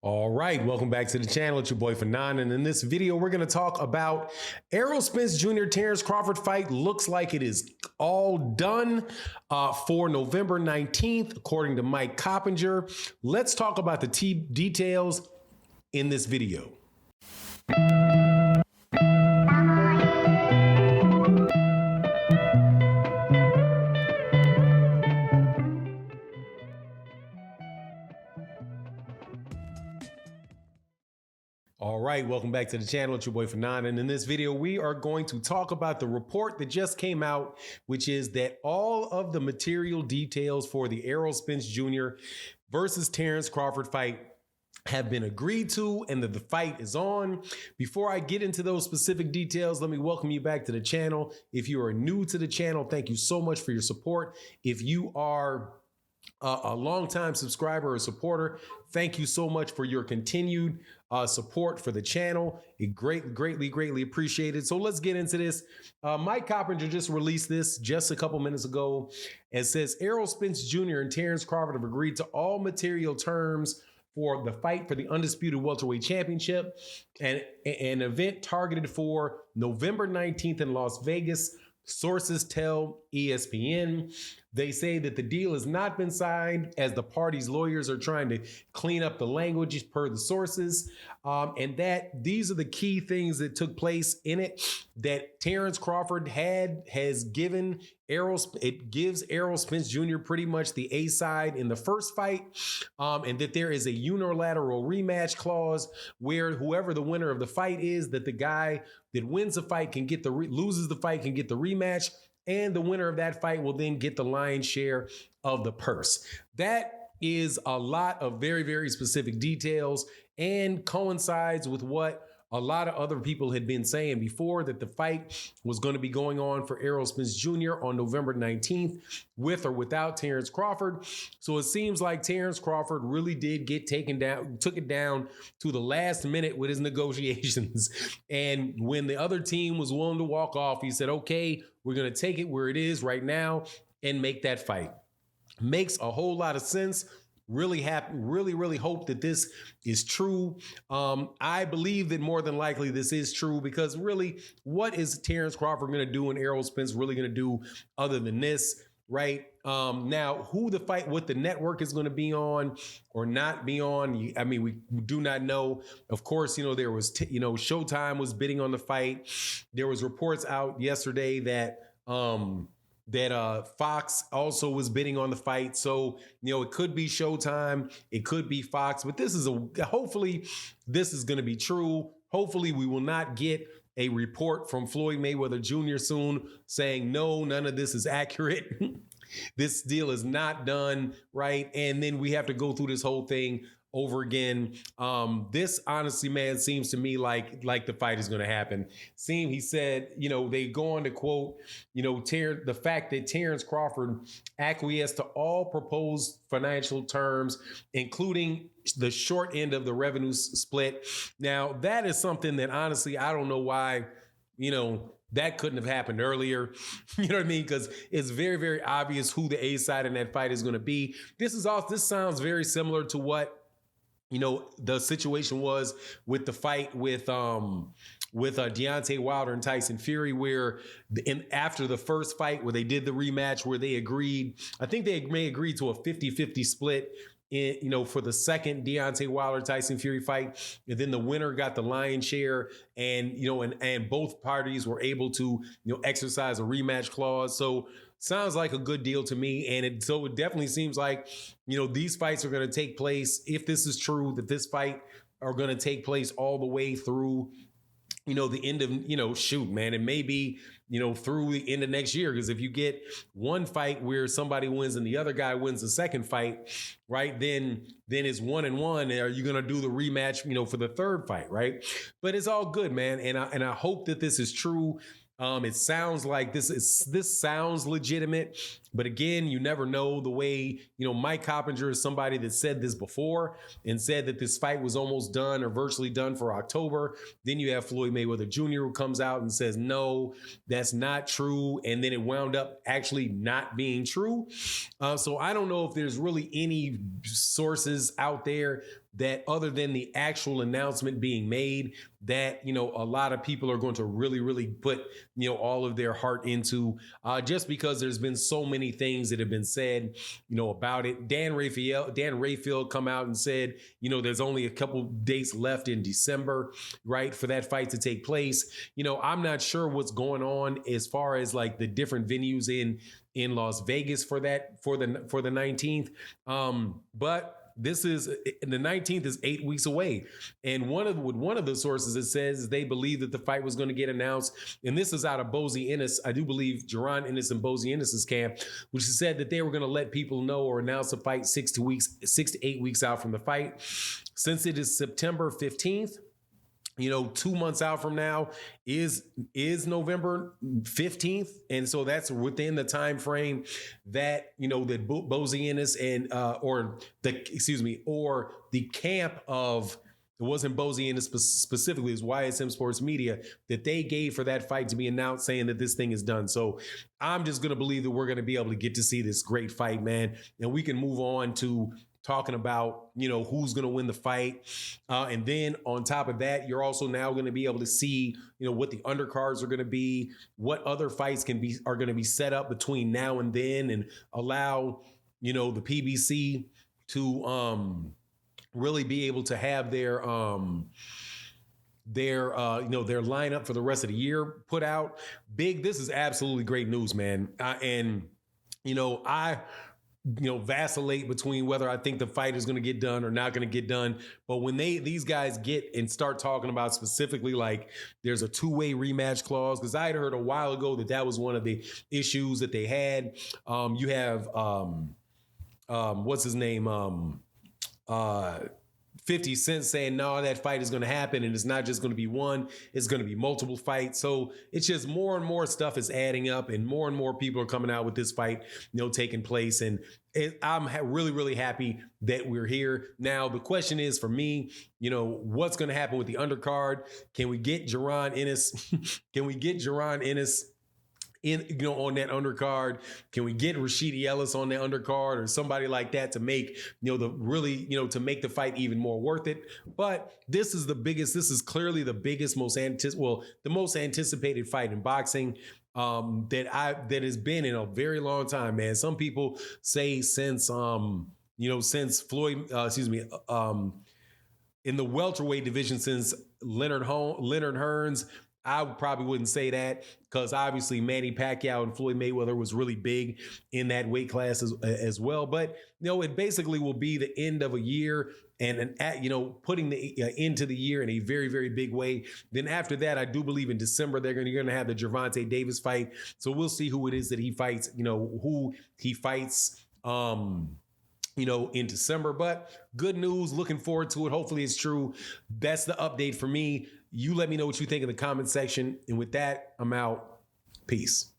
All right, welcome back to the channel. It's your boy Fanon, and in this video, we're going to talk about Errol Spence Jr. Terence Crawford fight. Looks like it is all done for November 19th, according to Mike Coppinger. Let's talk about the details in this video. All right, welcome back to the channel. It's your boy Fanon, and in this video, we are going to talk about the report that just came out, which is that all of the material details for the Errol Spence Jr. versus Terence Crawford fight have been agreed to and that the fight is on. Before I get into those specific details, let me welcome you back to the channel. If you are new to the channel, thank you so much for your support. If you are a longtime subscriber or supporter, thank you so much for your continued support for the channel. It greatly appreciated. So let's get into this. Mike Coppinger just released this just a couple minutes ago and says Errol Spence Jr. and Terence Crawford have agreed to all material terms for the fight for the undisputed welterweight championship, and an event targeted for November 19th in Las Vegas. Sources tell ESPN. They say that the deal has not been signed as the parties' lawyers are trying to clean up the language per the sources, and that these are the key things that took place in it. That Terence Crawford has given Errol Spence Jr. pretty much the A side in the first fight, and that there is a unilateral rematch clause where whoever the winner of the fight is, that the guy that wins the fight can get loses the fight can get the rematch. And the winner of that fight will then get the lion's share of the purse. That is a lot of very specific details and coincides with what a lot of other people had been saying before, that the fight was going to be going on for Errol Spence Jr. on November 19th with or without Terence Crawford. So it seems like Terence Crawford really did get took it down to the last minute with his negotiations. And when the other team was willing to walk off, he said, okay, we're going to take it where it is right now and make that fight. Makes a whole lot of sense. Really happy, really hope that this is true. I believe that more than likely this is true, because really, what is Terence Crawford going to do and Errol Spence really going to do other than this, right? Now, who the fight, what the network is going to be on or not be on, I mean, we do not know. Of course, there was, Showtime was bidding on the fight. There was reports out yesterday that Fox also was bidding on the fight. So, it could be Showtime, it could be Fox, but hopefully this is going to be true. Hopefully we will not get a report from Floyd Mayweather Jr. soon saying, no, none of this is accurate. This deal is not done, right? And then we have to go through this whole thing over again. This honestly, man, seems to me like the fight is going to happen. He said, they go on to quote, the fact that Terence Crawford acquiesced to all proposed financial terms, including the short end of the revenue split. Now, that is something that honestly, I don't know why, that couldn't have happened earlier. You know what I mean? Because it's very obvious who the A side in that fight is going to be. This sounds very similar to what the situation was with the fight with Deontay Wilder and Tyson Fury, where after the first fight where they did the rematch, where they agreed, I think they may agree to a 50-50 split for the second Deontay Wilder Tyson Fury fight, and then the winner got the lion's share, and and both parties were able to exercise a rematch clause. So sounds like a good deal to me. And it definitely seems like, these fights are going to take place, if this is true, that this fight are going to take place all the way through, the end of, shoot, man, it may be, through the end of next year. Because if you get one fight where somebody wins and the other guy wins the second fight, right, then it's 1-1. Are you going to do the rematch, for the third fight, right? But it's all good, man. And I hope that this is true. It sounds like this sounds legitimate, but again, you never know. The way, Mike Coppinger is somebody that said this before and said that this fight was almost done or virtually done for October. Then you have Floyd Mayweather Jr. who comes out and says, no, that's not true. And then it wound up actually not being true. So I don't know if there's really any sources out there that other than the actual announcement being made, that, a lot of people are going to really, really put, all of their heart into, just because there's been so many things that have been said, about it. Dan Rayfield come out and said, there's only a couple dates left in December, right, for that fight to take place. I'm not sure what's going on as far as like the different venues in Las Vegas for the 19th. But this is the 19th is 8 weeks away. And one of the sources, it says they believe that the fight was going to get announced. And this is out of Bozy Ennis. I do believe Jaron Ennis and Bozy Ennis's camp, which said that they were going to let people know or announce the fight 6 to 8 weeks out from the fight. Since it is September 15th, 2 months out from now is November 15th. And so that's within the time frame that, that Bozy Ennis and, or the camp of, it wasn't Bozy Ennis specifically, it was YSM Sports Media, that they gave for that fight to be announced, saying that this thing is done. So I'm just going to believe that we're going to be able to get to see this great fight, man. And we can move on to talking about, who's going to win the fight. And then on top of that, you're also now going to be able to see, what the undercards are going to be, what other fights are going to be set up between now and then, and allow, the PBC to really be able to have their lineup for the rest of the year put out. Big, this is absolutely great news, man. I vacillate between whether I think the fight is going to get done or not going to get done. But when these guys get and start talking about specifically, like there's a 2-way rematch clause, because I had heard a while ago that was one of the issues that they had. You have, what's his name? 50 Cent saying, no, that fight is going to happen. And it's not just going to be one, it's going to be multiple fights. So it's just more and more stuff is adding up, and more people are coming out with this fight, taking place. And I'm really, really happy that we're here. Now, the question is for me, what's going to happen with the undercard? Can we get Jaron Ennis? Can we get Jaron Ennis on that undercard? Can we get Rashidi Ellis on the undercard or somebody like that to make, to make the fight even more worth it? But this is clearly the biggest, the most anticipated fight in boxing that has been in a very long time, man. Some people say since Floyd, in the welterweight division, since Leonard Hearns. I probably wouldn't say that, because obviously Manny Pacquiao and Floyd Mayweather was really big in that weight class as well. But, it basically will be the end of a year and putting the into the year in a very, very big way. Then after that, I do believe in December, you're going to have the Gervonta Davis fight. So we'll see who it is that he fights, who he fights, in December. But good news, looking forward to it. Hopefully it's true. That's the update for me. You let me know what you think in the comment section. And with that, I'm out. Peace.